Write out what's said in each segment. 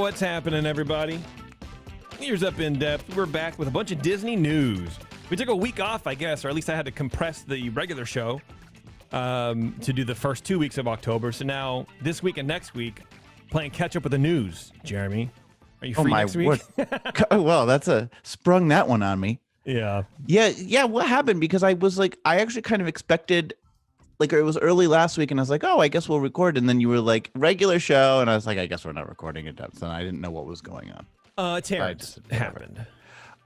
what's happening, everybody? EarzUp in depth. We're back with a bunch of Disney news. We took a week off, I guess, or at least I had to compress the regular show to do the first 2 weeks of October. So now, this week and next week, playing catch up with the news. Jeremy, are you free next week? Well, that's sprung that one on me. Yeah. Yeah. What happened? Because I was like, I actually kind of expected, like, it was early last week, and I was like, oh, I guess we'll record. And then you were like, regular show, and I was like, I guess we're not recording it. So I didn't know what was going on. Terrence happened.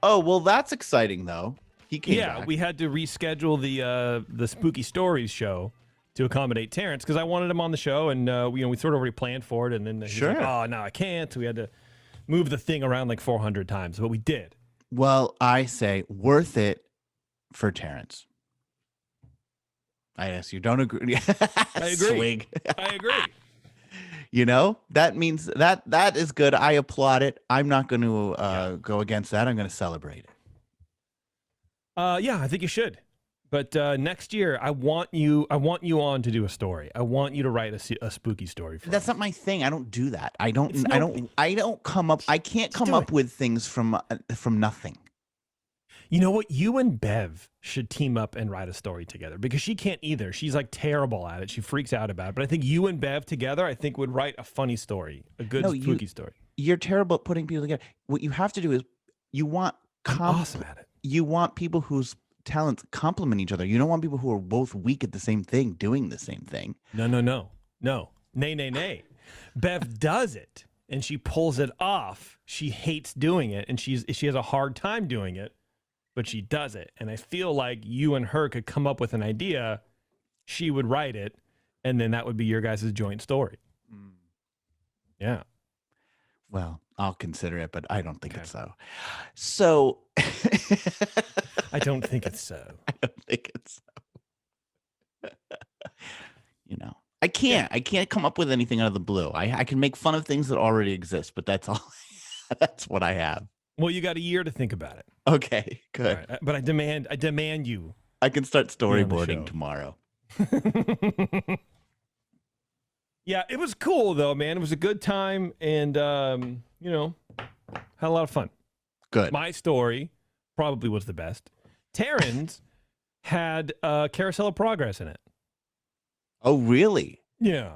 Oh, well, that's exciting though. He came back. We had to reschedule the Spooky Stories show to accommodate Terrence because I wanted him on the show, and we sort of already planned for it. And then he's like, oh, no, I can't. So we had to move the thing around like 400 times, but we did. Well, I say worth it for Terrence. I guess you don't agree. I agree. Swing. I agree. You know, that means that is good. I applaud it. I'm not going to go against that. I'm going to celebrate it. Yeah, I think you should. But next year, I want you on to do a story. I want you to write a spooky story for That's me. not my thing. I don't do that. I don't come up. I can't come up with things from nothing. You know what? You and Bev should team up and write a story together because she can't either. She's like terrible at it. She freaks out about it. But I think you and Bev together, I think would write a funny story, a good spooky story. You're terrible at putting people together. What you have to do is you want I'm awesome at it. You want people whose talents complement each other. You don't want people who are both weak at the same thing doing the same thing. No. Nay. Bev does it and she pulls it off. She hates doing it and she has a hard time doing it. But she does it. And I feel like you and her could come up with an idea. She would write it. And then that would be your guys' joint story. Mm. Yeah. Well, I'll consider it, but I don't think it's so. So. I don't think it's so. I don't think it's so. You know, I can't come up with anything out of the blue. I can make fun of things that already exist, but that's all. That's what I have. Well, you got a year to think about it. Okay, good. Right. But I demand you. I can start storyboarding tomorrow. Yeah, it was cool though, man. It was a good time, and had a lot of fun. Good. My story probably was the best. Taryn's had Carousel of Progress in it. Oh, really? Yeah.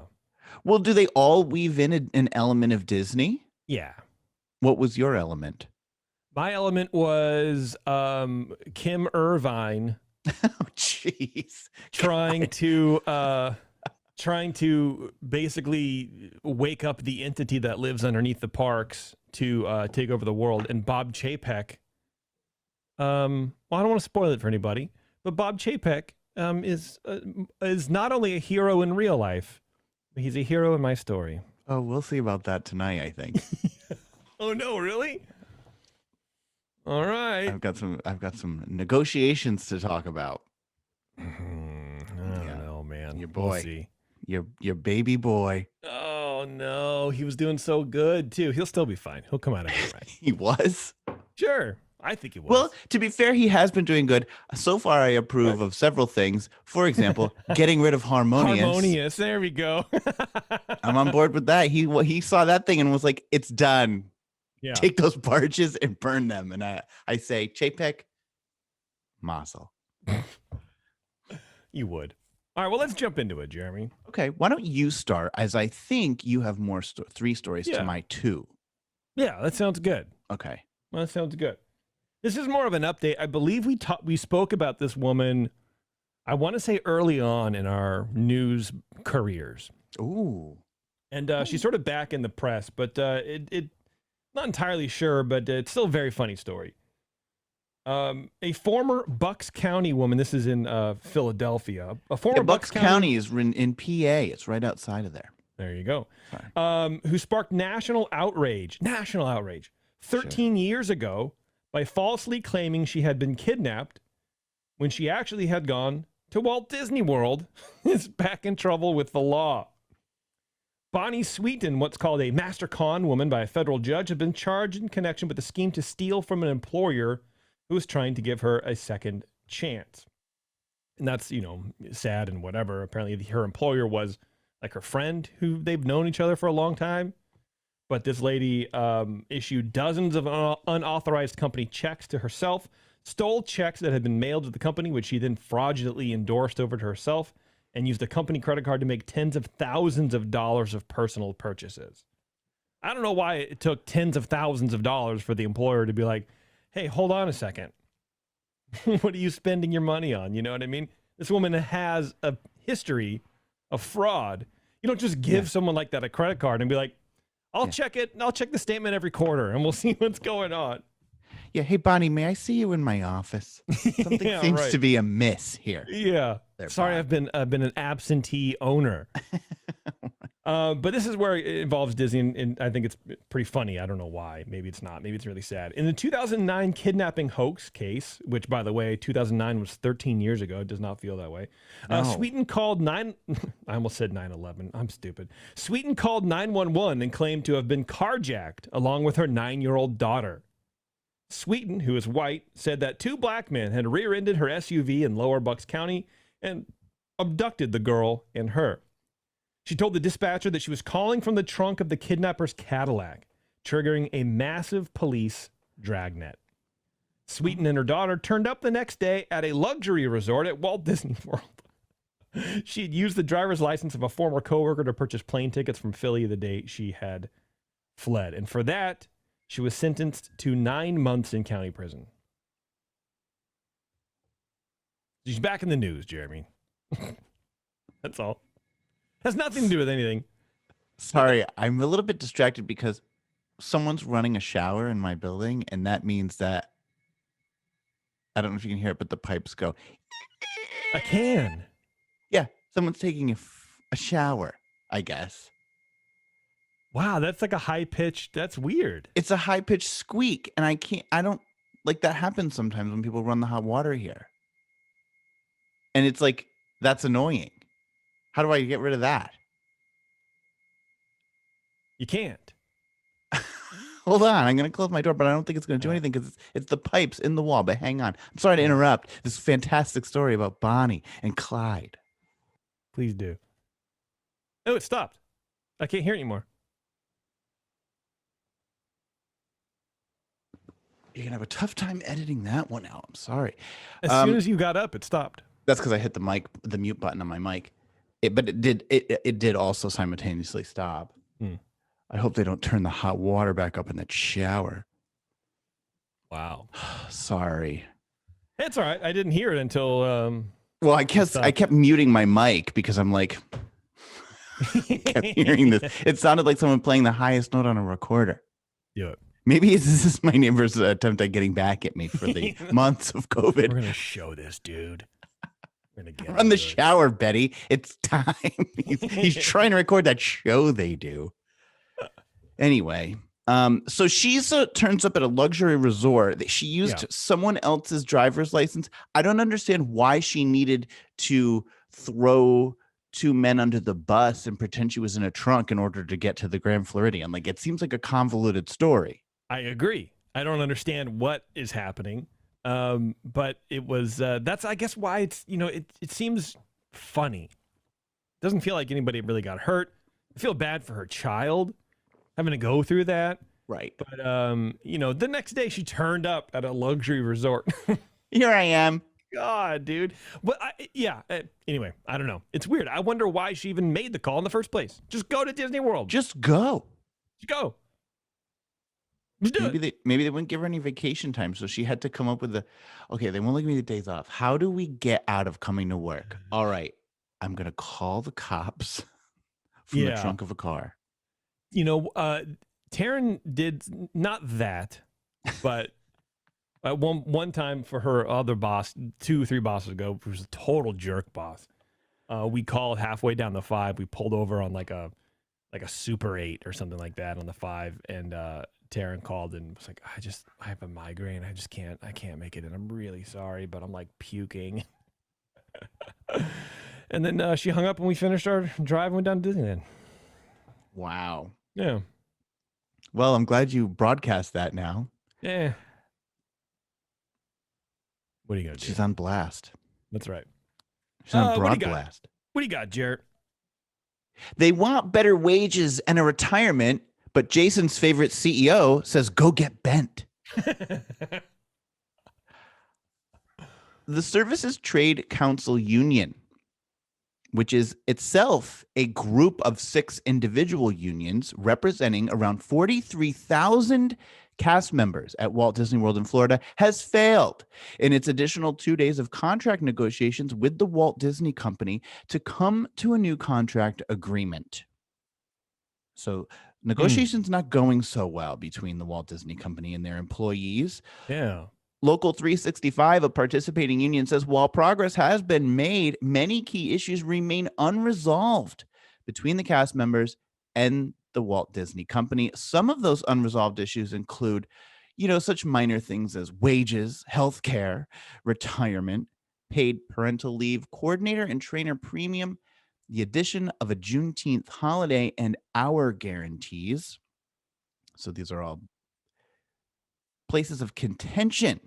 Well, do they all weave in an element of Disney? Yeah. What was your element? My element was Kim Irvine. Oh, jeez. Trying to basically wake up the entity that lives underneath the parks to take over the world. And Bob Chapek, well, I don't want to spoil it for anybody, but Bob Chapek is not only a hero in real life, but he's a hero in my story. Oh, we'll see about that tonight, I think. Oh no, really? All right. I've got some negotiations to talk about. I don't know, man. Your boy. We'll see. Your baby boy. Oh no, he was doing so good too. He'll still be fine. He'll come out of it right. He was? Sure. I think he was. Well, to be fair, he has been doing good. So far, I approve of several things. For example, getting rid of Harmonious. Harmonious. There we go. I'm on board with that. He saw that thing and was like, it's done. Yeah. Take those barges and burn them. And I say, Chapek, mazel. You would. All right, well, let's jump into it, Jeremy. Okay, why don't you start, as I think you have more 3 stories to my 2. Yeah, that sounds good. Okay. Well, that sounds good. This is more of an update. I believe we spoke about this woman, I want to say early on in our news careers. Ooh. And she's sort of back in the press, but it not entirely sure, but it's still a very funny story. A former Bucks County woman, this is in Philadelphia. A former Bucks County is in PA. It's right outside of there. There you go. Who sparked national outrage 13 years ago by falsely claiming she had been kidnapped when she actually had gone to Walt Disney World, is back in trouble with the law. Bonnie Sweeten, what's called a master con woman by a federal judge, had been charged in connection with a scheme to steal from an employer who was trying to give her a second chance. And that's, sad and whatever. Apparently her employer was like her friend who they've known each other for a long time. But this lady issued dozens of unauthorized company checks to herself, stole checks that had been mailed to the company, which she then fraudulently endorsed over to herself, and used a company credit card to make tens of thousands of dollars of personal purchases. I don't know why it took tens of thousands of dollars for the employer to be like, hey, hold on a second. What are you spending your money on? You know what I mean? This woman has a history of fraud. You don't just give someone like that a credit card and be like, I'll check it. I'll check the statement every quarter and we'll see what's going on. Yeah. Hey, Bonnie, may I see you in my office? Something seems to be amiss here. Yeah. Sorry, I've been an absentee owner. But this is where it involves Disney, and I think it's pretty funny. I don't know why. Maybe it's not. Maybe it's really sad. In the 2009 kidnapping hoax case, which, by the way, 2009 was 13 years ago. It does not feel that way. No. Sweeten called I almost said 9/11. I'm stupid. Sweeten called 911 and claimed to have been carjacked along with her 9-year-old daughter. Sweeten, who is white, said that 2 black men had rear-ended her SUV in Lower Bucks County and abducted the girl and her. She told the dispatcher that she was calling from the trunk of the kidnapper's Cadillac, triggering a massive police dragnet. Sweeten and her daughter turned up the next day at a luxury resort at Walt Disney World. She had used the driver's license of a former coworker to purchase plane tickets from Philly the day she had fled. And for that, she was sentenced to 9 months in county prison. She's back in the news, Jeremy. That's all. Has nothing to do with anything. Sorry, I'm a little bit distracted because someone's running a shower in my building, and that means that I don't know if you can hear it, but the pipes go. I can. Yeah, someone's taking a shower, I guess. Wow, that's like a high pitch. That's weird. It's a high pitched squeak, and I don't like that happens sometimes when people run the hot water here. And it's like, that's annoying. How do I get rid of that? You can't. Hold on. I'm going to close my door, but I don't think it's going to do anything because it's the pipes in the wall. But hang on. I'm sorry to interrupt this fantastic story about Bonnie and Clyde. Please do. Oh, it stopped. I can't hear it anymore. You're going to have a tough time editing that one out. I'm sorry. As soon as you got up, it stopped. That's because I hit the mute button on my mic. But it did also simultaneously stop. I hope they don't turn the hot water back up in that shower. Wow. Sorry. It's all right. I didn't hear it until. Well, I kept muting my mic because I'm like, I kept hearing this. It sounded like someone playing the highest note on a recorder. Yeah. Maybe this is my neighbor's attempt at getting back at me for the months of COVID. We're gonna show this dude. Run the shower, Betty. It's time. He's trying to record that show they do. Anyway, so she turns up at a luxury resort. She used someone else's driver's license. I don't understand why she needed to throw 2 men under the bus and pretend she was in a trunk in order to get to the Grand Floridian. Like, it seems like a convoluted story. I agree. I don't understand what is happening. But it was, that's, I guess, why it's, it seems funny. It doesn't feel like anybody really got hurt. I feel bad for her child having to go through that. Right. But, the next day she turned up at a luxury resort. Here I am. God, dude. But anyway, I don't know. It's weird. I wonder why she even made the call in the first place. Just go to Disney World. Just go. Just go. Maybe they wouldn't give her any vacation time, so she had to come up with they won't give me the days off. How do we get out of coming to work? All right, I'm gonna call the cops from the trunk of a car. Taryn did not that, but one time for her other boss, 2-3 bosses ago, who was a total jerk boss. We called halfway down the 5. We pulled over on like a Super 8 or something like that on the 5, and Taryn called and was like, I have a migraine. I can't make it in. I'm really sorry, but I'm like puking. And then she hung up and we finished our drive and went down to Disneyland. Wow. Yeah. Well, I'm glad you broadcast that now. Yeah. What are you going to do? She's on blast. That's right. She's on blast. What do you got, Jarrett? They want better wages and a retirement, But Jason's favorite CEO says, go get bent. The Services Trade Council Union, which is itself a group of 6 individual unions representing around 43,000 cast members at Walt Disney World in Florida, has failed in its additional 2 days of contract negotiations with the Walt Disney Company to come to a new contract agreement. So negotiations not going so well between the Walt Disney Company and their employees. Yeah. Local 365, a participating union, says while progress has been made, many key issues remain unresolved between the cast members and the Walt Disney Company. Some of those unresolved issues include, such minor things as wages, healthcare, retirement, paid parental leave, coordinator and trainer premium, the addition of a Juneteenth holiday, and hour guarantees. So these are all places of contention.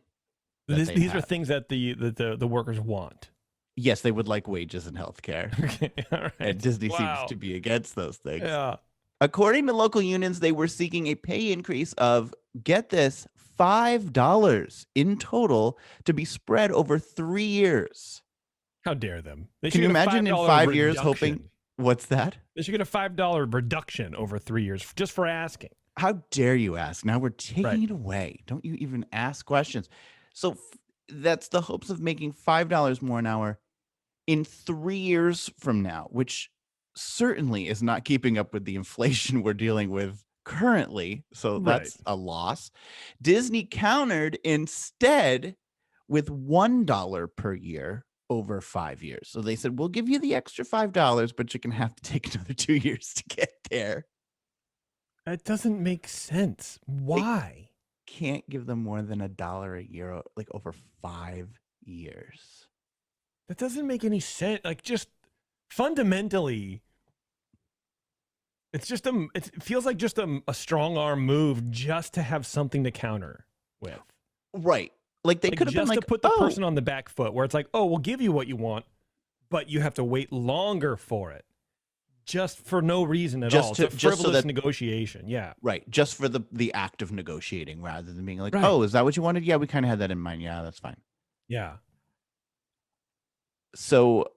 These are things that the workers want. Yes, they would like wages and healthcare. Okay, all right. And Disney seems to be against those things. Yeah. According to local unions, they were seeking a pay increase of, get this, $5 in total to be spread over 3 years. How dare them? Can you imagine in 5 years hoping? What's that? They should get a $5 reduction over 3 years just for asking. How dare you ask? Now we're taking it away. Don't you even ask questions? So that's the hopes of making $5 more an hour in 3 years from now, which certainly is not keeping up with the inflation we're dealing with currently. So that's a loss. Disney countered instead with $1 per year over 5 years. So they said, we'll give you the extra $5, but you're going to have to take another 2 years to get there. That doesn't make sense. Why? Can't give them more than $1 a year, like over 5 years. That doesn't make any sense. Like, just fundamentally, it feels like just a strong arm move just to have something to counter with. Right. Like they could have been like, to put the person on the back foot, where it's like, oh, we'll give you what you want, but you have to wait longer for it. Just for no reason at all. It's a frivolous negotiation. Yeah. Right. Just for the act of negotiating rather than being like, oh, is that what you wanted? Yeah, we kind of had that in mind. Yeah, that's fine. Yeah. So,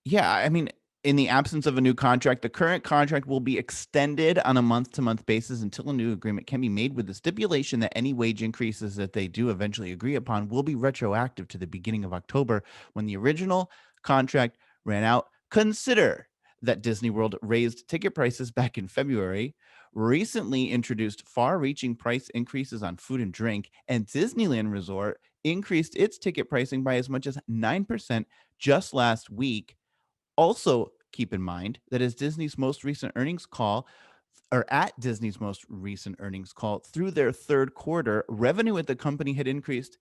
yeah, I mean, in the absence of a new contract, the current contract will be extended on a month-to-month basis until a new agreement can be made, with the stipulation that any wage increases that they do eventually agree upon will be retroactive to the beginning of October when the original contract ran out. Consider that Disney World raised ticket prices back in February, recently introduced far-reaching price increases on food and drink, and Disneyland Resort increased its ticket pricing by as much as 9% just last week. Also, keep in mind that at Disney's most recent earnings call, through their third quarter, revenue at the company had increased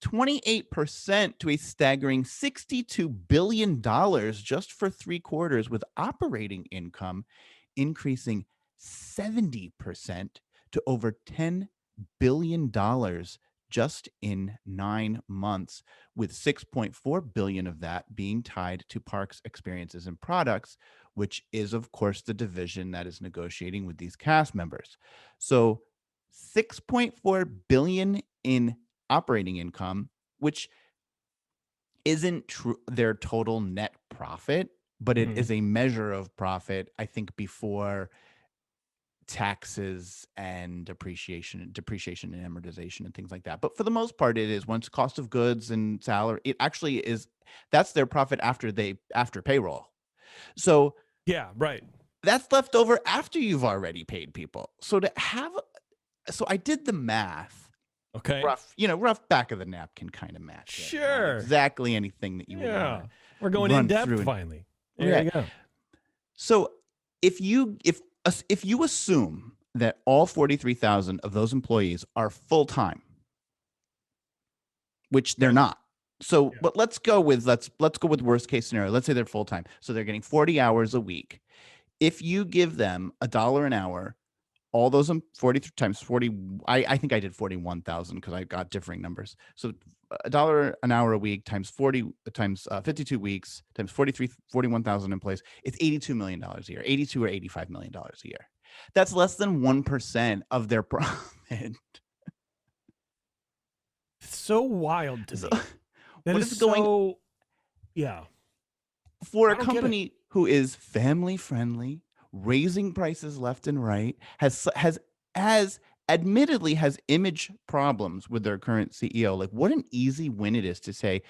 28% to a staggering $62 billion just for 3 quarters, with operating income increasing 70% to over $10 billion just in 9 months, with $6.4 billion of that being tied to parks, experiences, and products, which is, of course, the division that is negotiating with these cast members. So $6.4 billion in operating income, which isn't their total net profit, but it is a measure of profit, I think, before taxes and depreciation and amortization and things like that. But for the most part, it is, once cost of goods and salary, it actually is, that's their profit after payroll. So yeah, right. That's left over after you've already paid people. So I did the math. Okay. Rough back of the napkin kind of math. Sure. Not exactly anything that you would want. We're going in depth finally. There you go. So if you assume that all 43,000 of those employees are full-time, which they're not. So, but let's go with worst case scenario. Let's say they're full-time. So they're getting 40 hours a week. If you give them $1 an hour, all those 40 times 40, I think I did 41,000 because I got differing numbers. So $1 an hour a week times 40 times 52 weeks times 41,000 employees, it's $82 million a year, $82 or $85 million a year. That's less than 1% of their profit. It's so wild to So, me. That what is is going so, yeah. for I a don't get it. company who is family friendly, raising prices left and right, has admittedly has image problems with their current CEO. Like, what an easy win it is to say,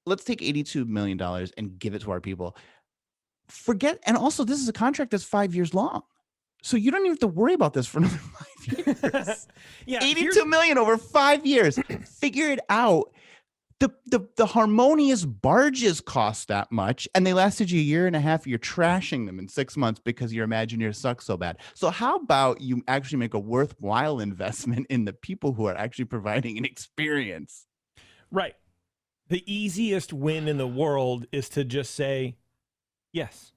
let's take $82 million and give it to our people. And also, this is a contract that's 5 years long. So you don't even have to worry about this for another 5 years. Yeah, 82 million over 5 years. Figure it out. The harmonious barges cost that much, and they lasted you a year and a half. You're trashing them in 6 months because your Imagineers suck so bad. So how about you actually make a worthwhile investment in the people who are actually providing an experience? right. The easiest win in the world is to just say, yes.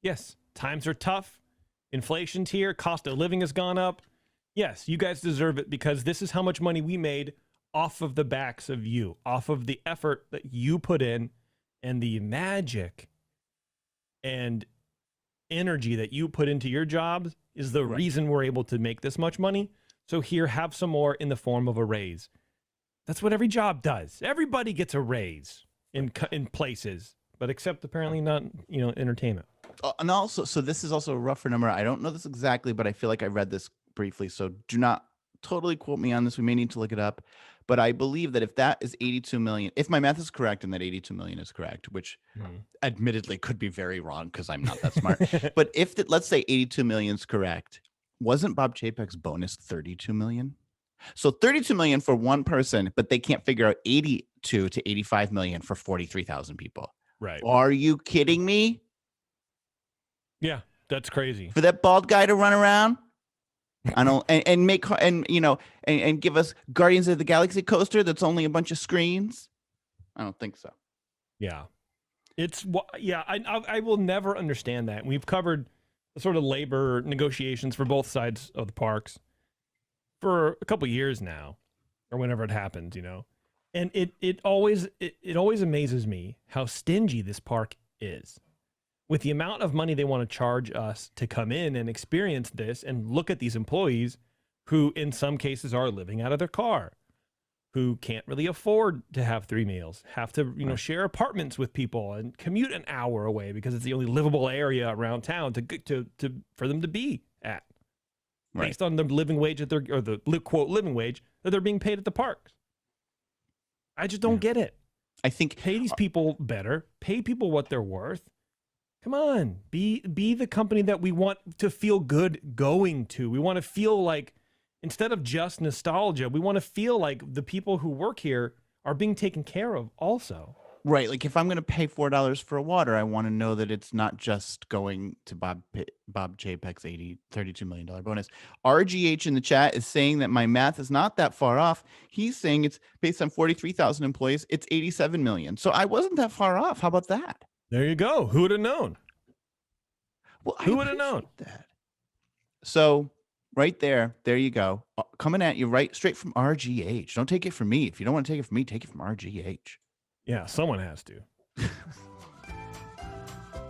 Yes, times are tough. Inflation's here. Cost of living has gone up. Yes, you guys deserve it because this is how much money we made off of the backs of you, off of the effort that you put in and the magic and energy that you put into your jobs is the reason we're able to make this much money. So here, have some more in the form of a raise. That's what every job does. Everybody gets a raise in places, but except apparently not, entertainment. And also, so this is also a rougher number. I don't know this exactly, but I feel like I read this briefly. So do not totally quote me on this. We may need to look it up. But I believe that if that is 82 million, if my math is correct and that 82 million is correct, which admittedly could be very wrong because I'm not that smart. But if let's say 82 million is correct, wasn't Bob Chapek's bonus 32 million? So 32 million for one person, but they can't figure out 82 to 85 million for 43,000 people. Right. Are you kidding me? Yeah, that's crazy. For that bald guy to run around, I don't and give us Guardians of the Galaxy coaster that's only a bunch of screens. I don't think so. Yeah, I will never understand that. We've covered the sort of labor negotiations for both sides of the parks for a couple years now, or whenever it happens, and it always amazes me how stingy this park is. With the amount of money they want to charge us to come in and experience this and look at these employees who in some cases are living out of their car, who can't really afford to have 3 meals, have to, share apartments with people and commute an hour away because it's the only livable area around town for them to be at, based on the living wage or the quote living wage that they're being paid at the parks. I just don't get it. I think pay these people better, pay people what they're worth. Come on, be the company that we want to feel good going to. We want to feel like, instead of just nostalgia, we want to feel like the people who work here are being taken care of also. Right. Like if I'm going to pay $4 for a water, I want to know that it's not just going to Bob Chapek's $32 million bonus. RGH in the chat is saying that my math is not that far off. He's saying it's based on 43,000 employees. It's 87 million. So I wasn't that far off. How about that? There you go. Who would have known? Well, who would have known that? So right there you go. Coming at you right straight from RGH. Don't take it from me. If you don't want to take it from me, take it from RGH. Yeah, someone has to.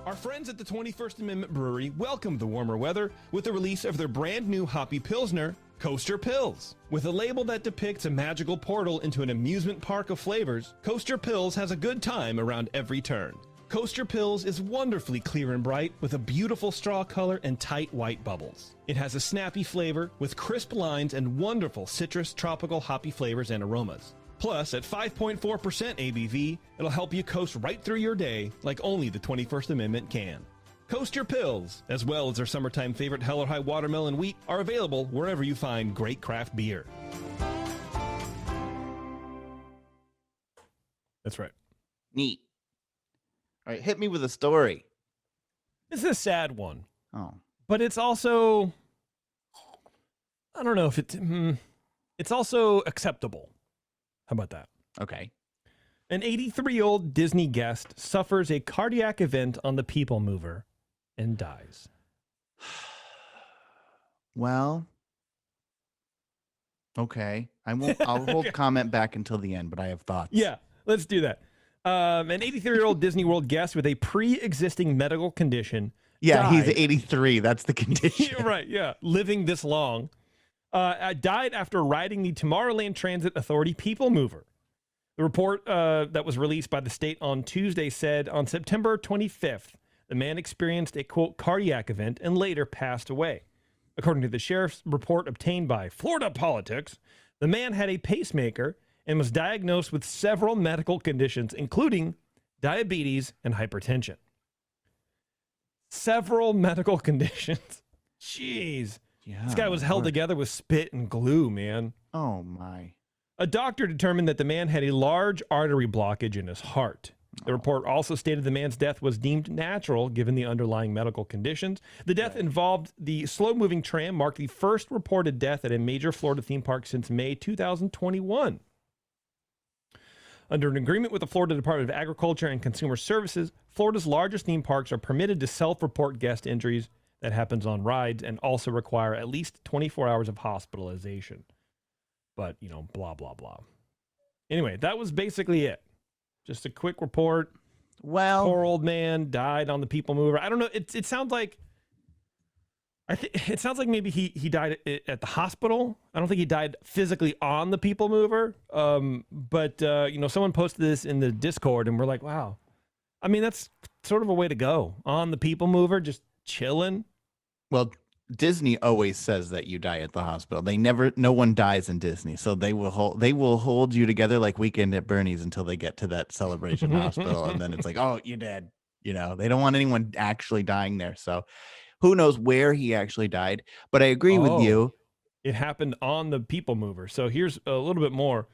Our friends at the 21st Amendment Brewery welcomed the warmer weather with the release of their brand new hoppy Pilsner, Coaster Pills. With a label that depicts a magical portal into an amusement park of flavors, Coaster Pills has a good time around every turn. Coaster Pills is wonderfully clear and bright with a beautiful straw color and tight white bubbles. It has a snappy flavor with crisp lines and wonderful citrus, tropical, hoppy flavors and aromas. Plus, at 5.4% ABV, it'll help you coast right through your day like only the 21st Amendment can. Coaster Pills, as well as their summertime favorite Hell or High Watermelon Wheat, are available wherever you find great craft beer. That's right. Neat. All right, hit me with a story. This is a sad one. Oh. But it's also, I don't know if it's also acceptable. How about that? Okay. An 83-year-old Disney guest suffers a cardiac event on the PeopleMover and dies. Well, okay. I'll hold comment back until the end, but I have thoughts. Yeah, let's do that. An 83-year-old Disney World guest with a pre-existing medical condition Yeah, he's died. 83. That's the condition. Yeah, right, yeah. Living this long. Died after riding the Tomorrowland Transit Authority PeopleMover. The report that was released by the state on Tuesday said on September 25th, the man experienced a, quote, cardiac event and later passed away. According to the sheriff's report obtained by Florida Politics, the man had a pacemaker and was diagnosed with several medical conditions, including diabetes and hypertension. Several medical conditions. Jeez. Yeah, This guy was held together with spit and glue, man. Oh, my. A doctor determined that the man had a large artery blockage in his heart. The report also stated the man's death was deemed natural given the underlying medical conditions. The death involved the slow-moving tram, marked the first reported death at a major Florida theme park since May 2021. Under an agreement with the Florida Department of Agriculture and Consumer Services, Florida's largest theme parks are permitted to self-report guest injuries that happens on rides and also require at least 24 hours of hospitalization. But, you know, blah, blah, blah. Anyway, that was basically it. Just a quick report. Well, Poor old man died on the PeopleMover. I don't know. It sounds like it sounds like maybe he died at the hospital. I don't think he died physically on the PeopleMover. But you know, someone posted this in the Discord, and we're like, wow. I mean, that's sort of a way to go on the PeopleMover, just chilling. well, Disney always says that you die at the hospital. No one dies in Disney, so they will hold you together like Weekend at Bernie's until they get to that Celebration hospital, and then it's like, oh, you're dead. You know, they don't want anyone actually dying there. So, who knows where he actually died? But I agree with you. It happened on the PeopleMover. So here's a little bit more.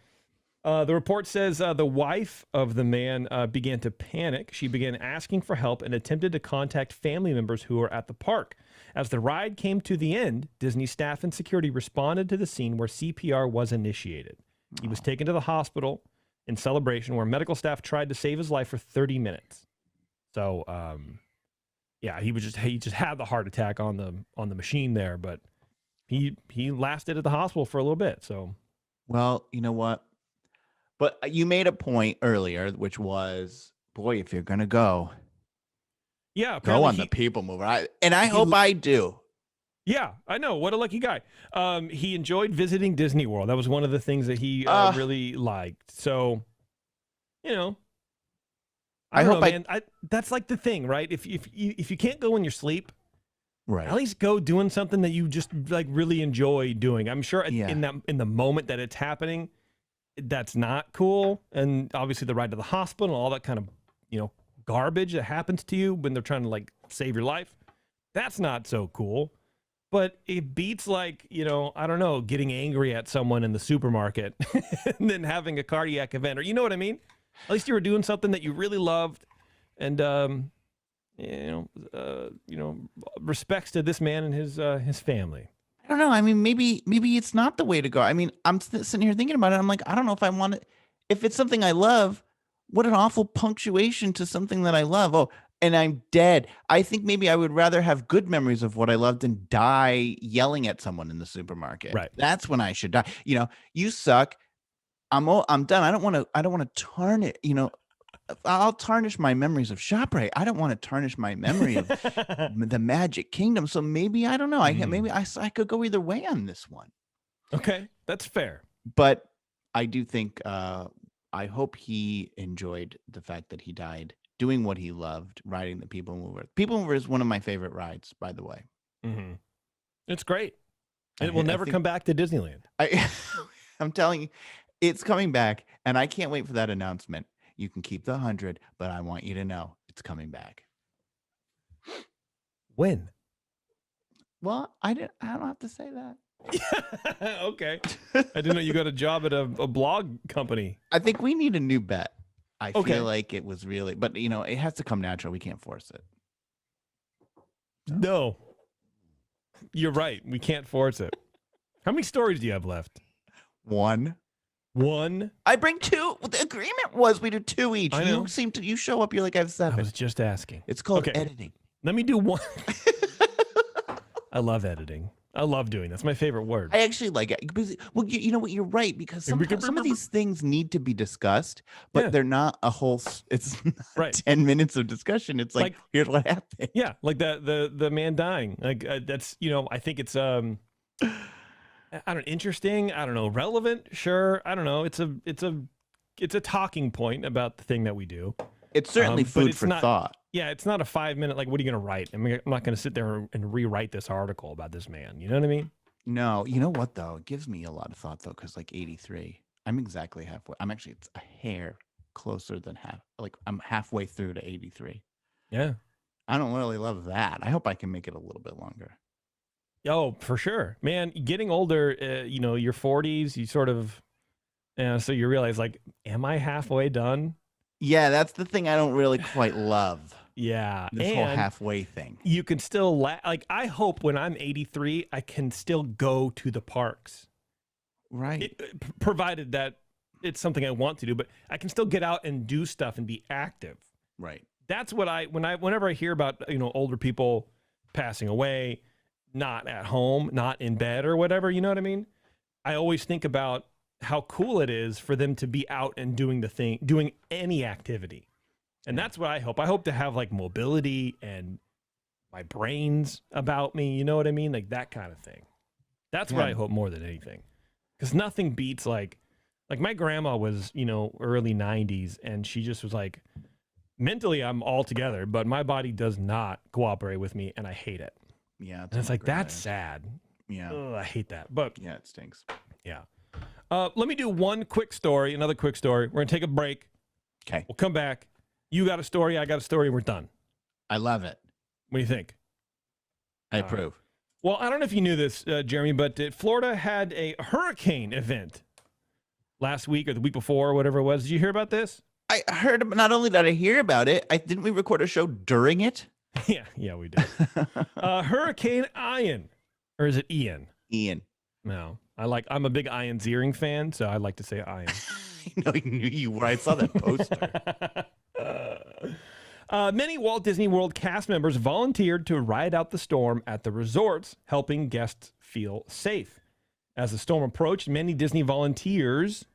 The report says the wife of the man began to panic. She began asking for help and attempted to contact family members who were at the park. As the ride came to the end, Disney staff and security responded to the scene where CPR was initiated. He was taken to the hospital in Celebration, where medical staff tried to save his life for 30 minutes. So, yeah, he just had the heart attack on the machine there, but he lasted at the hospital for a little bit. So, Well, you know what? But you made a point earlier, which was, boy, if you're gonna go yeah, go on the he- PeopleMover, I hope I do. Yeah, I know. What a lucky guy. He enjoyed visiting Disney World. That was one of the things that he really liked. So, you know, I hope know, man. That's like the thing, right? If you can't go in your sleep, Right. at least go doing something that you just like really enjoy doing. I'm sure in the moment that it's happening, that's not cool. And obviously the ride to the hospital and all that kind of, you know, garbage that happens to you when they're trying to like save your life, that's not so cool. But it beats like, you know, I don't know, getting angry at someone in the supermarket and then having a cardiac event, or you know what I mean? At least you were doing something that you really loved, and you know, respects to this man and his family. I don't know. I mean, maybe it's not the way to go. I mean, I'm sitting here thinking about it. I'm like, I don't know if I want it. If it's something I love, what an awful punctuation to something that I love. Oh, and I'm dead. I think maybe I would rather have good memories of what I loved than die yelling at someone in the supermarket. Right. That's when I should die. You know, you suck. I'm done. I don't want to tarnish, you know, I'll tarnish my memories of ShopRite. I don't want to tarnish my memory of the Magic Kingdom. So maybe, I don't know. Maybe I could go either way on this one. Okay, that's fair. But I do think, I hope he enjoyed the fact that he died doing what he loved, riding the PeopleMover. PeopleMover is one of my favorite rides, by the way. Mm-hmm. It's great. It will never come back to Disneyland. I'm telling you, it's coming back, and I can't wait for that announcement. You can keep the 100, but I want you to know it's coming back. When? Well, I don't have to say that. Okay. I didn't know you got a job at a blog company. I think we need a new bet. I Okay. feel like it was really, but you know, it has to come natural. We can't force it. No. You're right. We can't force it. How many stories do you have left? One. I bring two. The agreement was we do two each. I know. You show up, you're like, I have seven. I was just asking. It's called Okay. editing. Let me do one. I love editing. I love doing this. My favorite word. I actually like it. Well, you know what? You're right, because sometimes some of these things need to be discussed, but Yeah. they're not a whole. It's not Right. 10 minutes of discussion. It's like here's what happened. Yeah, like the man dying. Like that's I think it's I don't interesting. I don't know, relevant. Sure, I don't know. It's a talking point about the thing that we do. It's certainly food for thought. Yeah, it's not a 5 minute, like, what are you going to write? I'm not going to sit there and rewrite this article about this man. You know what I mean? No, you know what, though? It gives me a lot of thought, though, because like 83, I'm exactly halfway. I'm actually, it's a hair closer than half. Like I'm halfway through to 83. Yeah. I don't really love that. I hope I can make it a little bit longer. Oh, for sure. Man, getting older, your 40s, you sort of, so you realize, like, am I halfway done? Yeah, that's the thing I don't really quite love. Yeah. This whole halfway thing. You can still, like, I hope when I'm 83, I can still go to the parks. Right. Provided that it's something I want to do, but I can still get out and do stuff and be active. Right. That's what whenever I hear about, older people passing away, not at home, not in bed or whatever, you know what I mean? I always think about how cool it is for them to be out and doing any activity. And that's what I hope. I hope to have like mobility and my brains about me. You know what I mean? Like that kind of thing. That's what I hope more than anything. Because nothing beats like my grandma was, early 90s, and she just was like, mentally I'm all together, but my body does not cooperate with me, and I hate it. Yeah. And it's like, that's sad. Yeah. Ugh, I hate that. But yeah, it stinks. Yeah. Let me do another quick story. We're going to take a break. Okay. We'll come back. You got a story. I got a story. We're done. I love it. What do you think? I approve. Well, I don't know if you knew this, Jeremy, but Florida had a hurricane event last week or the week before, or whatever it was. Did you hear about this? I heard, not only did I hear about it, didn't we record a show during it? Yeah, we did. Hurricane Ian. Or is it Ian? Ian. No. I'm a big Ian Ziering fan, so I like to say Ian. I know you were. I saw that poster. Many Walt Disney World cast members volunteered to ride out the storm at the resorts, helping guests feel safe. As the storm approached, many Disney volunteers,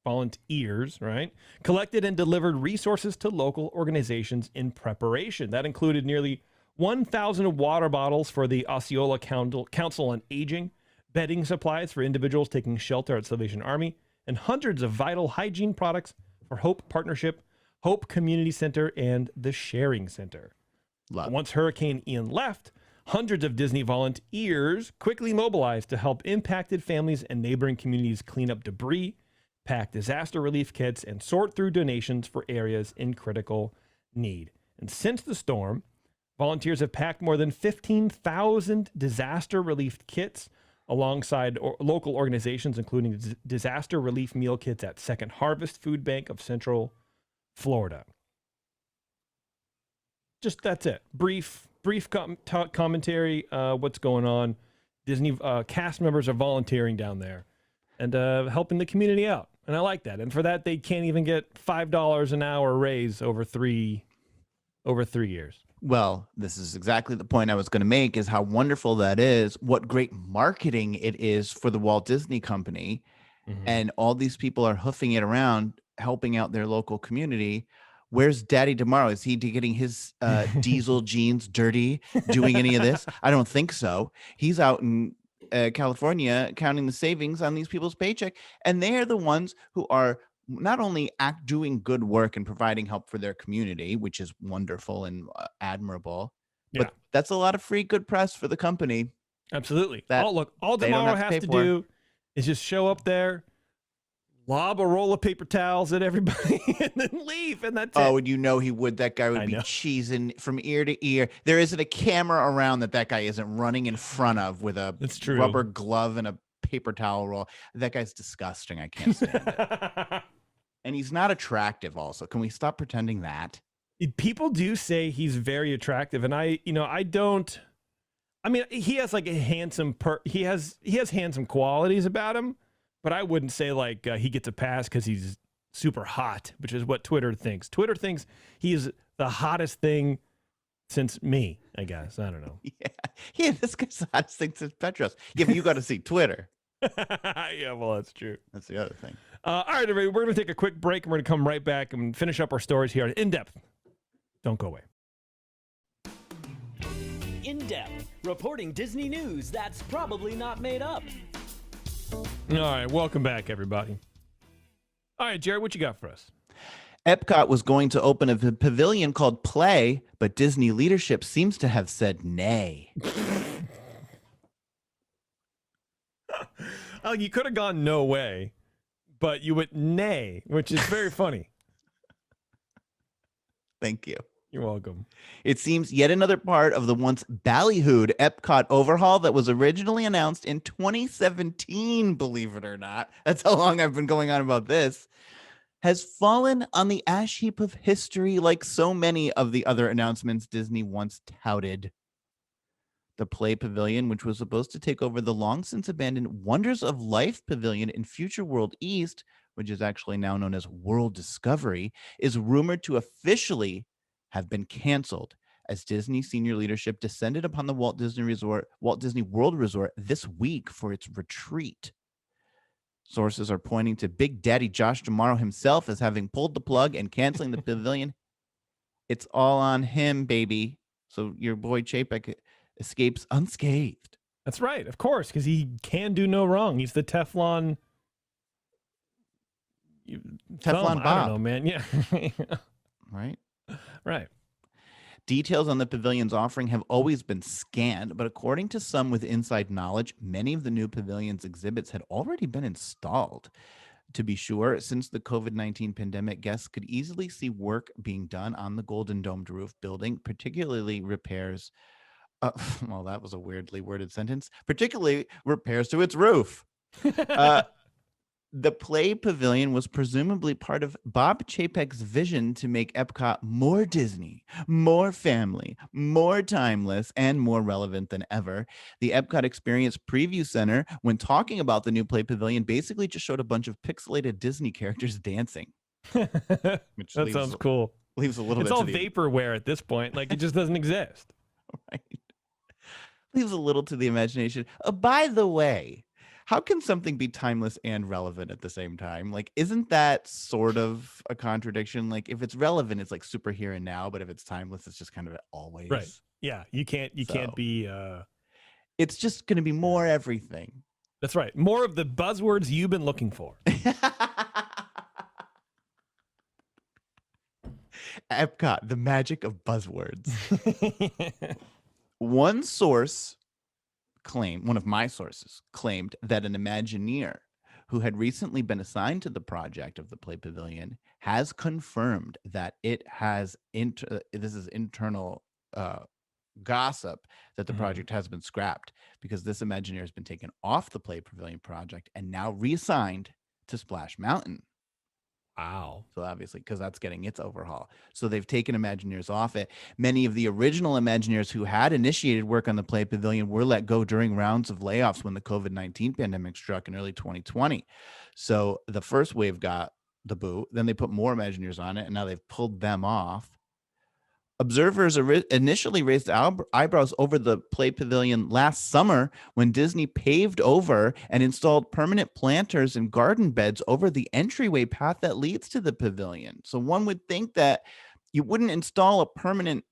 right, collected and delivered resources to local organizations in preparation. That included nearly 1,000 water bottles for the Osceola Council on Aging, bedding supplies for individuals taking shelter at Salvation Army, and hundreds of vital hygiene products for Hope Partnership, Hope Community Center, and the Sharing Center. Once Hurricane Ian left, hundreds of Disney volunteers quickly mobilized to help impacted families and neighboring communities clean up debris, pack disaster relief kits, and sort through donations for areas in critical need. And since the storm, volunteers have packed more than 15,000 disaster relief kits alongside local organizations, including disaster relief meal kits at Second Harvest Food Bank of Central Florida. Just that's it. Brief commentary. What's going on? Disney cast members are volunteering down there and helping the community out, and I like that. And for that, they can't even get $5 an hour raise over 3 years. Well, this is exactly the point I was going to make, is how wonderful that is. What great marketing it is for the Walt Disney Company. Mm-hmm. And all these people are hoofing it around, helping out their local community. Where's Daddy tomorrow? Is he getting his diesel jeans dirty doing any of this? I don't think so. He's out in California counting the savings on these people's paycheck. And they are the ones who are not only doing good work and providing help for their community, which is wonderful and admirable, but that's a lot of free good press for the company. Absolutely. All tomorrow has to do is just show up there, lob a roll of paper towels at everybody, and then leave, and that's it. Oh, and he would. That guy would be cheesing from ear to ear. There isn't a camera around that guy isn't running in front of with a rubber glove and a paper towel roll. That guy's disgusting. I can't stand it. And he's not attractive also. Can we stop pretending that? People do say he's very attractive, and I mean, he has like a handsome he has handsome qualities about him, but I wouldn't say like he gets a pass because he's super hot, which is what Twitter thinks. Twitter thinks he is the hottest thing since me, I guess. I don't know. Yeah, this guy's the hottest thing since Petros. Yeah, but you got to see Twitter. Yeah, well, that's true. That's the other thing. All right, everybody, we're going to take a quick break and we're going to come right back and finish up our stories here in depth. Don't go away. In depth, reporting Disney news that's probably not made up. All right, welcome back, everybody. All right, Jared, what you got for us? Epcot was going to open a pavilion called Play, but Disney leadership seems to have said nay. Oh, you could have gone no way, but you went nay, which is very funny. Thank you. You're welcome. It seems yet another part of the once ballyhooed Epcot overhaul that was originally announced in 2017, believe it or not. That's how long I've been going on about this. Has fallen on the ash heap of history like so many of the other announcements Disney once touted. The Play Pavilion, which was supposed to take over the long since abandoned Wonders of Life Pavilion in Future World East, which is actually now known as World Discovery, is rumored to officially have been canceled as Disney senior leadership descended upon the Walt Disney World Resort this week for its retreat. Sources are pointing to Big Daddy Josh D'Amaro himself as having pulled the plug and canceling the pavilion. It's all on him, baby. So your boy Chapek escapes unscathed. That's right, of course, because he can do no wrong. He's the Teflon Bob. I don't know, man. Yeah. Right? Right. Details on the pavilion's offering have always been scant, but according to some with inside knowledge, many of the new pavilion's exhibits had already been installed. To be sure, since the COVID-19 pandemic, guests could easily see work being done on the golden domed roof building, particularly repairs. Well, that was a weirdly worded sentence. Particularly repairs to its roof. The Play Pavilion was presumably part of Bob Chapek's vision to make Epcot more Disney, more family, more timeless, and more relevant than ever. The Epcot Experience Preview Center, when talking about the new Play Pavilion, basically just showed a bunch of pixelated Disney characters dancing. That sounds cool. Leaves a little it's bit. It's all vaporware at this point. Like, it just doesn't exist. Right. Leaves a little to the imagination. By the way, how can something be timeless and relevant at the same time? Like, isn't that sort of a contradiction? Like, if it's relevant, it's like super here and now, but if it's timeless, it's just kind of always. Right. Yeah. You can't be. It's just going to be more everything. That's right. More of the buzzwords you've been looking for. Epcot, the magic of buzzwords. One of my sources claimed that an Imagineer who had recently been assigned to the project of the Play Pavilion has confirmed that it has this is internal gossip that the project has been scrapped because this Imagineer has been taken off the Play Pavilion project and now reassigned to Splash Mountain. Wow. So obviously, because that's getting its overhaul. So they've taken Imagineers off it. Many of the original Imagineers who had initiated work on the Play Pavilion were let go during rounds of layoffs when the COVID-19 pandemic struck in early 2020. So the first wave got the boot. Then they put more Imagineers on it, and now they've pulled them off. Observers initially raised eyebrows over the Play Pavilion last summer when Disney paved over and installed permanent planters and garden beds over the entryway path that leads to the pavilion. So one would think that you wouldn't install a permanent,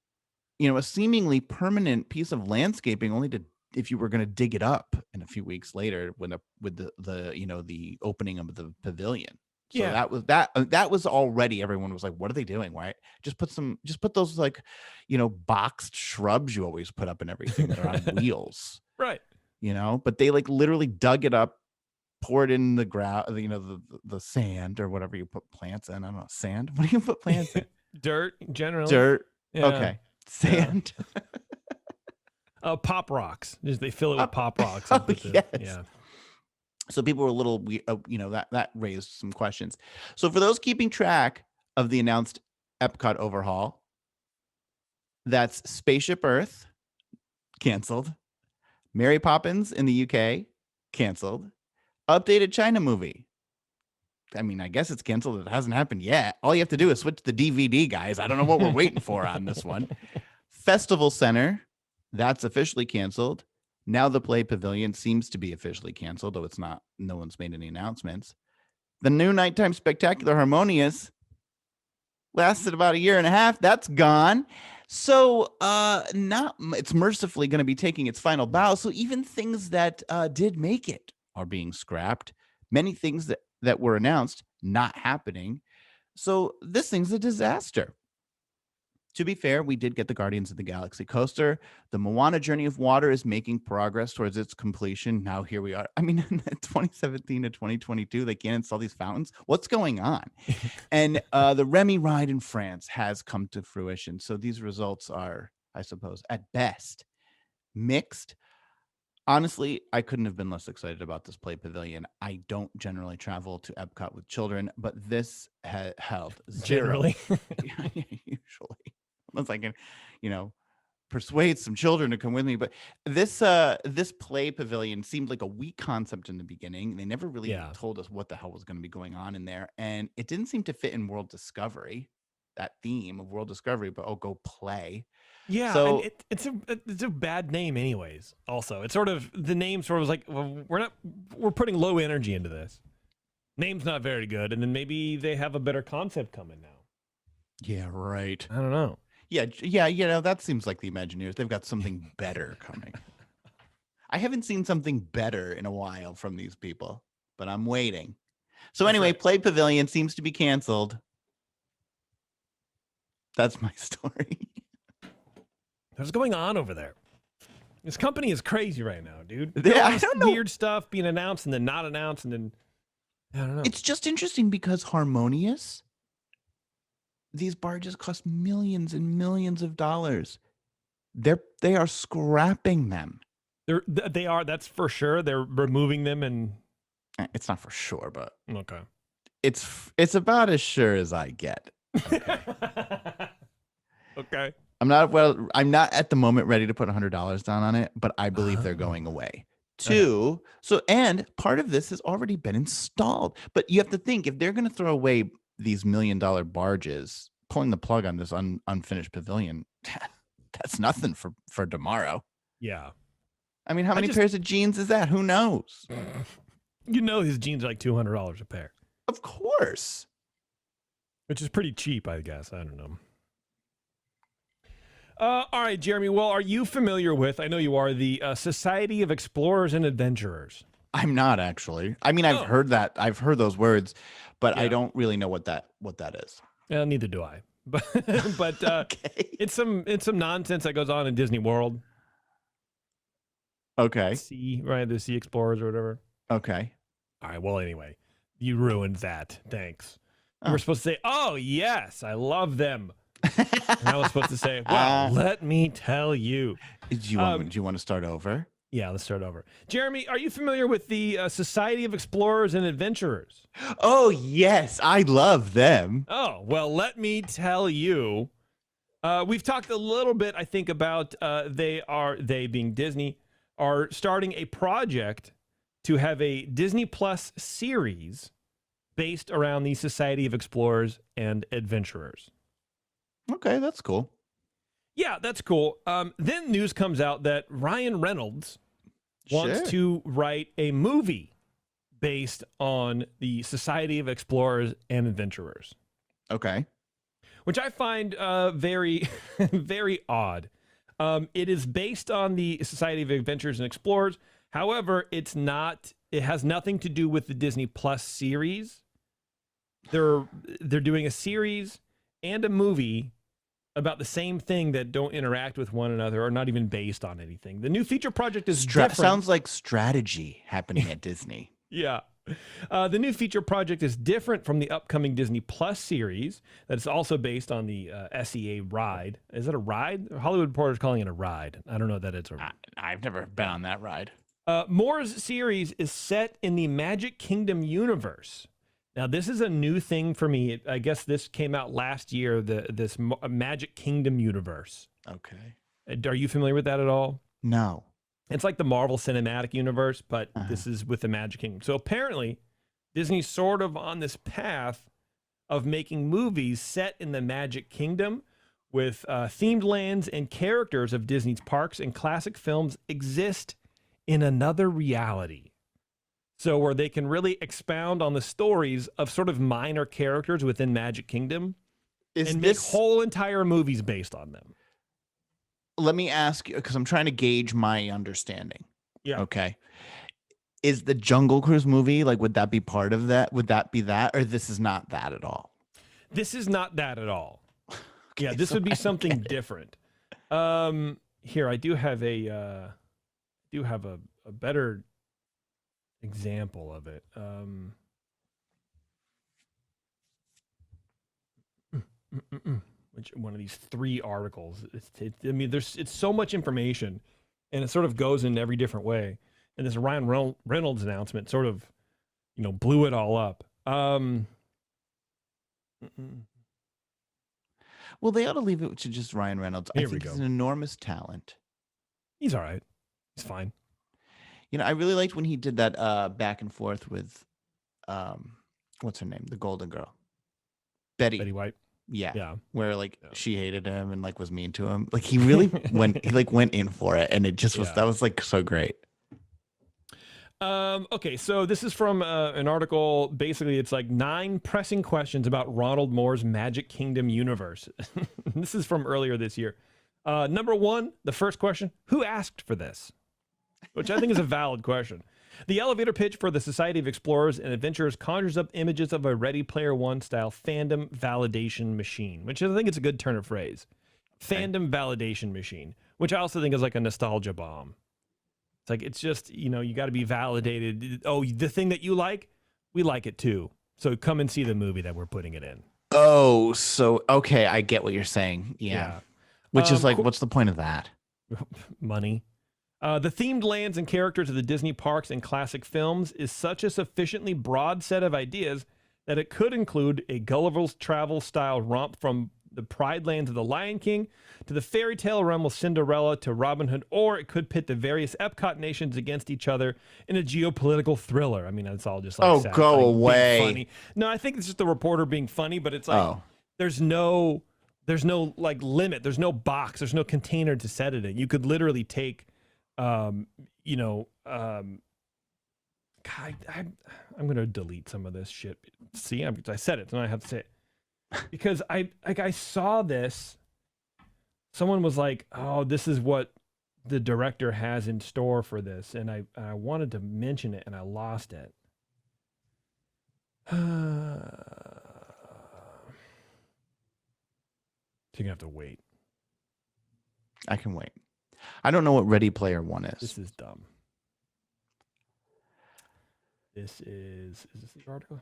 a seemingly permanent piece of landscaping only if you were going to dig it up in a few weeks later with the opening of the pavilion. So yeah. that was already, everyone was like, what are they doing? Right? Just put those boxed shrubs you always put up and everything that are on wheels. Right. But they literally dug it up, poured in the ground, the sand or whatever you put plants in. I don't know, sand. What do you put plants in? Dirt, generally. Dirt. Yeah. Okay. Sand. Pop rocks. They fill it with pop rocks. Yes. Yeah. So people were a little, that raised some questions. So for those keeping track of the announced Epcot overhaul, that's Spaceship Earth, canceled. Mary Poppins in the UK, canceled. Updated China movie. I mean, I guess it's canceled. It hasn't happened yet. All you have to do is switch the DVD, guys. I don't know what we're waiting for on this one. Festival Center, that's officially canceled. Now the Play Pavilion seems to be officially canceled, though it's not. No one's made any announcements. The new Nighttime Spectacular Harmonious lasted about a year and a half. That's gone. So it's mercifully going to be taking its final bow. So even things that did make it are being scrapped. Many things that were announced not happening. So this thing's a disaster. To be fair, we did get the Guardians of the Galaxy coaster. The Moana Journey of Water is making progress towards its completion. Now here we are. I mean, in 2017 to 2022, they can't install these fountains. What's going on? And the Remy ride in France has come to fruition. So these results are, I suppose, at best, mixed. Honestly, I couldn't have been less excited about this Play Pavilion. I don't generally travel to Epcot with children, but this held zero. Generally. Usually. Unless I can, persuade some children to come with me. But this Play Pavilion seemed like a weak concept in the beginning. They never really told us what the hell was going to be going on in there. And it didn't seem to fit in World Discovery, that theme of World Discovery, but go play. Yeah, so, and it's a bad name anyways. Also, it's sort of, the name sort of was like, well, we're putting low energy into this. Name's not very good. And then maybe they have a better concept coming now. Yeah, right. I don't know. Yeah, that seems like the Imagineers. They've got something better coming. I haven't seen something better in a while from these people, but I'm waiting. So anyway, Play Pavilion seems to be canceled. That's my story. What's going on over there? This company is crazy right now, dude. I don't know. Weird stuff being announced and then not announced, and then I don't know. It's just interesting because Harmonious, these barges cost millions and millions of dollars. They are scrapping them. They are. That's for sure. They're removing them, and it's not for sure, but okay. It's about as sure as I get. Okay. Okay. I'm not at the moment ready to put $100 down on it, but I believe they're going away. And part of this has already been installed. But you have to think, if they're going to throw away these $1 million barges, pulling the plug on this unfinished pavilion, that's nothing for tomorrow. Yeah. I mean, how many pairs of jeans is that? Who knows? His jeans are like $200 a pair. Of course. Which is pretty cheap, I guess. I don't know. All right, Jeremy. Well, are you familiar with, I know you are, the Society of Explorers and Adventurers? I'm not, actually. I mean, I've heard that. I've heard those words, but I don't really know what that is. Neither do I. But okay. It's some nonsense that goes on in Disney World. Okay. The Sea Explorers or whatever. Okay. All right. Well, anyway, you ruined that. Thanks. You were supposed to say, "Oh yes, I love them." And I was supposed to say, "Well, let me tell you." Do you want to start over? Yeah, let's start over. Jeremy, are you familiar with the Society of Explorers and Adventurers? Oh, yes. I love them. Oh, well, let me tell you. We've talked a little bit, I think, about they being Disney, are starting a project to have a Disney Plus series based around the Society of Explorers and Adventurers. Okay, that's cool. Yeah, that's cool. Then news comes out that Ryan Reynolds wants to write a movie based on the Society of Explorers and Adventurers. Okay. Which I find very, very odd. It is based on the Society of Adventurers and Explorers. However, it has nothing to do with the Disney Plus series. They're doing a series and a movie about the same thing that don't interact with one another or not even based on anything. The new feature project is different. Sounds like strategy happening at Disney. Yeah. The new feature project is different from the upcoming Disney Plus series that's also based on the SEA ride. Is it a ride? Hollywood Reporter's calling it a ride. I don't know that it's a ride. I've never been on that ride. Moore's series is set in the Magic Kingdom universe. Now, this is a new thing for me. I guess this came out last year, this Magic Kingdom universe. Okay. Are you familiar with that at all? No. It's like the Marvel Cinematic Universe, but this is with the Magic Kingdom. So apparently, Disney's sort of on this path of making movies set in the Magic Kingdom with themed lands and characters of Disney's parks and classic films exist in another reality. So where they can really expound on the stories of sort of minor characters within Magic Kingdom and make whole entire movies based on them. Let me ask you, because I'm trying to gauge my understanding. Yeah. Okay. Is the Jungle Cruise movie, like, would that be part of that? Would that be that? Or this is not that at all? This is not that at all. Okay, Yeah, this so would be I something get it. different. Here, I do have a better example of it. Which one of these 3 articles? I mean, it's so much information, and it sort of goes in every different way. And this Ryan Reynolds announcement sort of, blew it all up. Well, they ought to leave it to just Ryan Reynolds. I Here we think go. he's an enormous talent. He's all right. He's fine. I really liked when he did that back and forth with, what's her name? The Golden Girl. Betty White. Yeah. Yeah. Where she hated him and was mean to him. Like he really went in for it, and it just was that was so great. Okay, so this is from an article. Basically, it's 9 pressing questions about Ronald Moore's Magic Kingdom universe. This is from earlier this year. Number 1, the first question: who asked for this? Which I think is a valid question. The elevator pitch for the Society of Explorers and Adventurers conjures up images of a Ready Player One style fandom validation machine, which I think is a good turn of phrase. Fandom validation machine, which I also think is like a nostalgia bomb. It's just, you got to be validated. Oh, the thing that you like, we like it too. So come and see the movie that we're putting it in. Oh, so, okay. I get what you're saying. Yeah. Which is what's the point of that? Money. The themed lands and characters of the Disney parks and classic films is such a sufficiently broad set of ideas that it could include a Gulliver's Travel style romp from the Pride Lands of the Lion King to the fairy tale realm of Cinderella to Robin Hood, or it could pit the various Epcot nations against each other in a geopolitical thriller. I mean, it's all just sad, go away. Funny. No, I think it's just the reporter being funny, but it's there's no limit. There's no box. There's no container to set it in. You could literally take God, I'm going to delete some of this shit. See, I said it, and I have to say it. Because I saw this. Someone was like, oh, this is what the director has in store for this. And I wanted to mention it, and I lost it. So you're going to have to wait. I can wait. I don't know what Ready Player One is. This is dumb. Is this the article?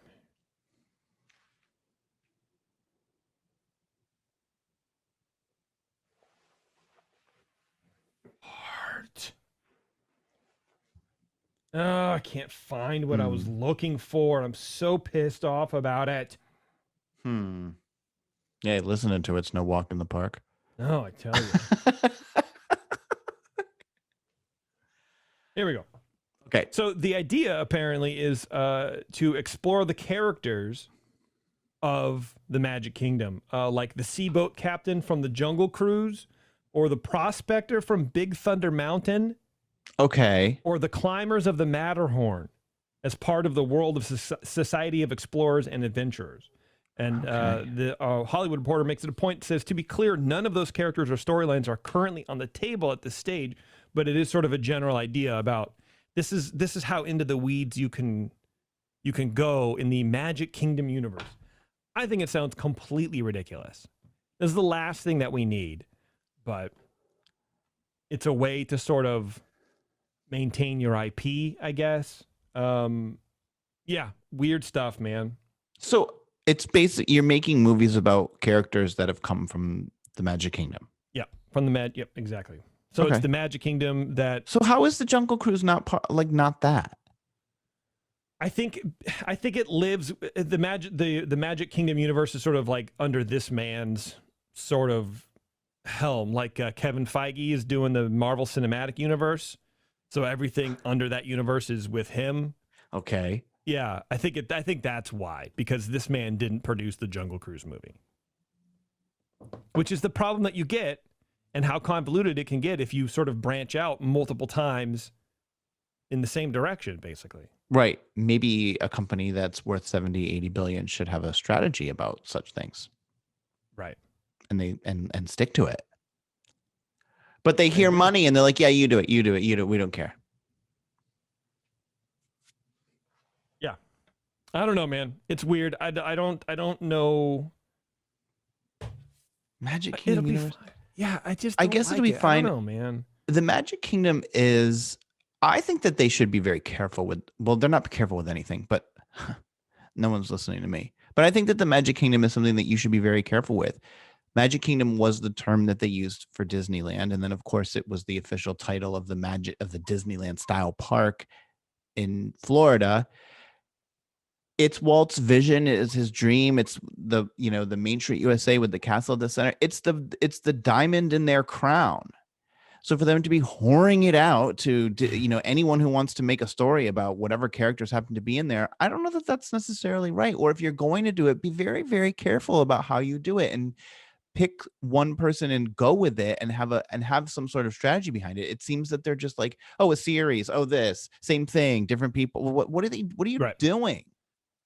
Heart. Oh, I can't find what I was looking for. I'm so pissed off about it. Yeah, listening to it's no walk in the park. No, I tell you. Here we go. Okay. So the idea apparently is to explore the characters of the Magic Kingdom, like the Seaboat Captain from the Jungle Cruise, or the Prospector from Big Thunder Mountain. Okay. Or the Climbers of the Matterhorn as part of the world of Society of Explorers and Adventurers. And the Hollywood Reporter makes it a point, says, to be clear, none of those characters or storylines are currently on the table at this stage, but it is sort of a general idea about this is how into the weeds you can go in the Magic Kingdom universe. I think it sounds completely ridiculous. This is the last thing that we need, but it's a way to sort of maintain your IP, I guess. Yeah, weird stuff, man. So it's basically you're making movies about characters that have come from the Magic Kingdom. Yeah, from the Yep, exactly. So it's the Magic Kingdom that. So how is the Jungle Cruise not not that? I think it lives the Magic Kingdom universe is sort of like under this man's sort of helm, like Kevin Feige is doing the Marvel Cinematic Universe. So everything under that universe is with him. Okay. Yeah, I think that's why, because this man didn't produce the Jungle Cruise movie. which is the problem that you get and how convoluted it can get if you sort of branch out multiple times in the same direction, basically. Right. Maybe a company that's worth 70, 80 billion should have a strategy about such things. Right. And they and stick to it. But they hear money and they're like, yeah, you do it. You do it. You do it. We don't care. Yeah. I don't know, man. It's weird. I don't know. Magic Kingdom Universe. Yeah, I guess it'll be fine. I don't know, man. The Magic Kingdom is, I think that they should be very careful with, well, they're not careful with anything, but no one's listening to me. But I think that the Magic Kingdom is something that you should be very careful with. Magic Kingdom was the term that they used for Disneyland. And then of course it was the official title of the Disneyland style park in Florida. It's Walt's vision, it's his dream. It's the Main Street USA with the castle at the center. It's the diamond in their crown. So for them to be whoring it out to anyone who wants to make a story about whatever characters happen to be in there, I don't know that that's necessarily right. Or if you're going to do it, be very, very careful about how you do it and pick one person and go with it and have some sort of strategy behind it. It seems that they're just like, oh, a series, oh, this same thing, different people. What are you doing?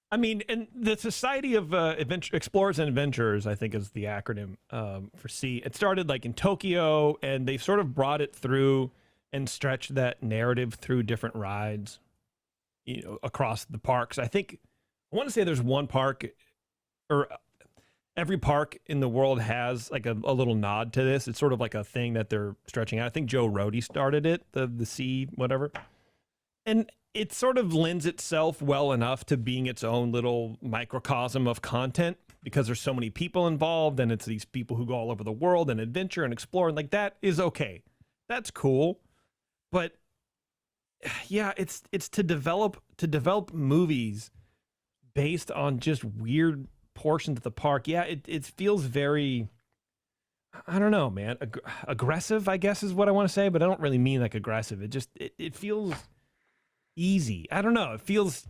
I mean, and the Society of Explorers and Adventurers, I think, is the acronym for C. It started like in Tokyo, and they sort of brought it through and stretched that narrative through different rides, across the parks. I want to say there's one park, or every park in the world has like a little nod to this. It's sort of like a thing that they're stretching out. I think Joe Rohde started it, the C whatever, and it sort of lends itself well enough to being its own little microcosm of content because there's so many people involved and it's these people who go all over the world and adventure and explore, and like that is okay. That's cool. But yeah, it's to develop movies based on just weird portions of the park. Yeah, it feels very, I don't know, man, aggressive, I guess is what I want to say, but I don't really mean like aggressive. It just it feels easy. I don't know. It feels,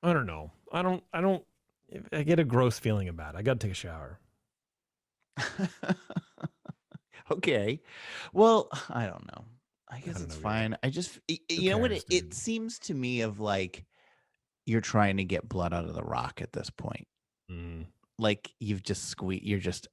I don't know. I get a gross feeling about it. I got to take a shower. Okay. Well, I don't know. I guess it's fine. I just, you know what? It seems to me of like, you're trying to get blood out of the rock at this point. Like you've just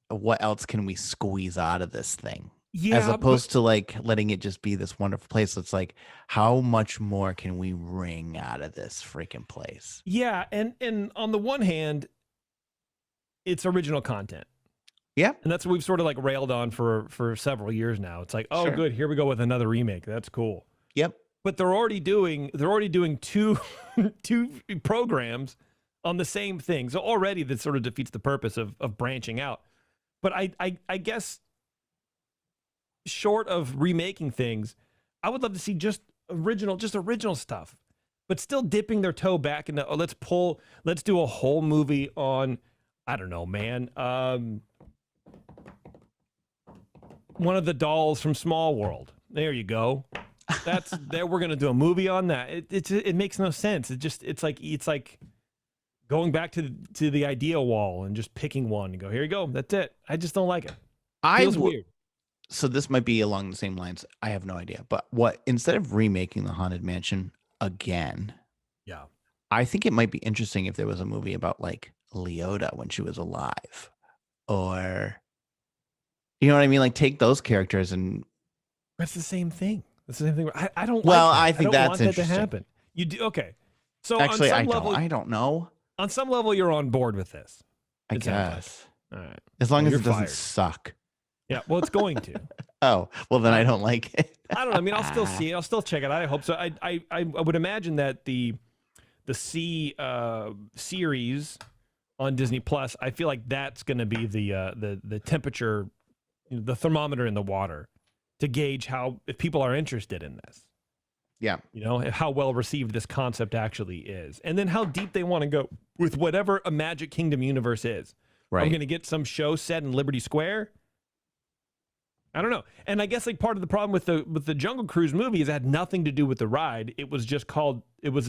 what else can we squeeze out of this thing? Yeah, as opposed to like letting it just be this wonderful place. It's like, how much more can we wring out of this freaking place? Yeah, and on the one hand, it's original content. Yeah, and that's what we've sort of like railed on for several years now. It's like, oh, sure, good, here we go with another remake. That's cool. Yep. But they're already doing two programs on the same thing. So already that sort of defeats the purpose of branching out. But I guess, short of remaking things, I would love to see just original stuff, but still dipping their toe back into, let's do a whole movie on, I don't know, man, one of the dolls from Small World. There you go. We're gonna do a movie on that. It makes no sense. It's like going back to the idea wall and just picking one and go, here you go, that's it. I just don't like it. Feels weird. So this might be along the same lines. I have no idea. But instead of remaking the Haunted Mansion again, yeah, I think it might be interesting if there was a movie about like Leota when she was alive, or, you know what I mean? Like take those characters and. That's the same thing. That's the same thing. I don't. Well, like that. I think that's want interesting. That to happen. You do okay. So actually, on some level, I don't know. On some level, you're on board with this. I guess. All right. As long as it doesn't suck. Yeah, well, it's going to. Oh, well, then I don't like it. I don't know. I mean, I'll still see it. I'll still check it out. I hope so. I would imagine that the C series on Disney Plus, I feel like that's going to be the temperature, the thermometer in the water to gauge if people are interested in this. Yeah. How well received this concept actually is. And then how deep they want to go with whatever a Magic Kingdom universe is. Right. I'm going to get some show set in Liberty Square. I don't know. And I guess like part of the problem with the Jungle Cruise movie is it had nothing to do with the ride. It was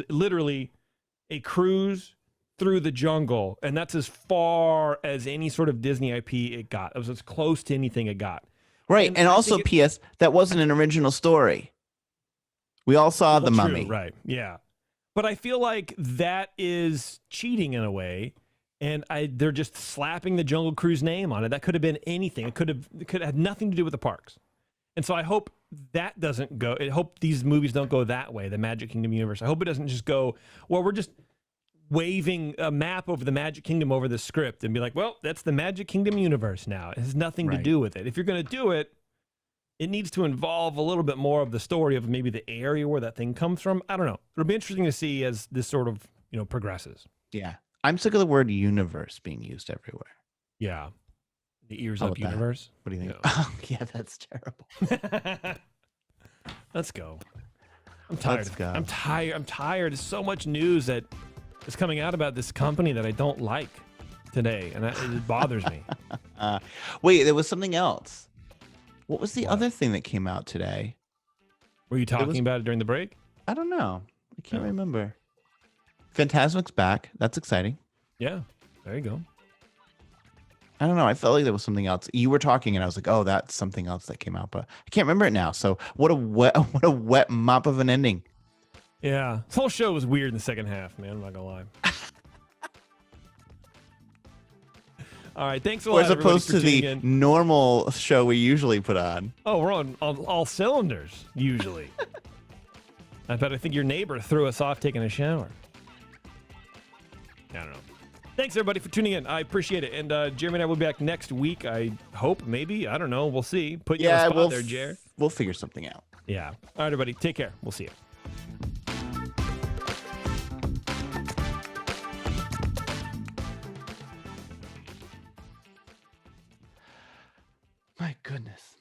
literally a cruise through the jungle, and that's as far as any sort of Disney IP it got. It was as close to anything it got. Right. And I also, think P.S., that wasn't an original story. We all saw The Well, true, Mummy. right? Yeah, but I feel like that is cheating in a way, and they're just slapping the Jungle Cruise name on it. That could have been anything. It could have had nothing to do with the parks, and so I hope that doesn't go. I hope these movies don't go that way. The Magic Kingdom universe. I hope it doesn't just go. Well, we're just waving a map over the Magic Kingdom over the script and be like, well, that's the Magic Kingdom universe now. It has nothing to Right. do with it. If you're going to do it, it needs to involve a little bit more of the story of maybe the area where that thing comes from. I don't know. It'll be interesting to see as this sort of, progresses. Yeah. I'm sick of the word universe being used everywhere. Yeah. The Ears How Up about that? universe. What do you think? Yeah. Oh, yeah, that's terrible. Let's go. I'm tired. Let's go. I'm tired. I'm tired. There's so much news that is coming out about this company that I don't like today, and it bothers me. Wait, there was something else. What was the What? other thing that came out today? Were you talking was- about it during the break? I don't know. I can't Oh. remember. Phantasmic's back. That's exciting. Yeah. There you go. I don't know. I felt like there was something else. You were talking, and I was like, "Oh, that's something else that came out," but I can't remember it now. So what a wet mop of an ending. Yeah. This whole show was weird in the second half, man. I'm not gonna lie. All right. Thanks a lot. As everybody, opposed for to the tuning in. normal show we usually put on. Oh, we're on all cylinders usually. I think your neighbor threw us off taking a shower. I don't know. Thanks everybody for tuning in. I appreciate it. And Jeremy and I will be back next week. I hope, maybe. I don't know. We'll see. Put you on the spot there, Jer. We'll figure something out. Yeah. All right, everybody. Take care. We'll see you. My goodness.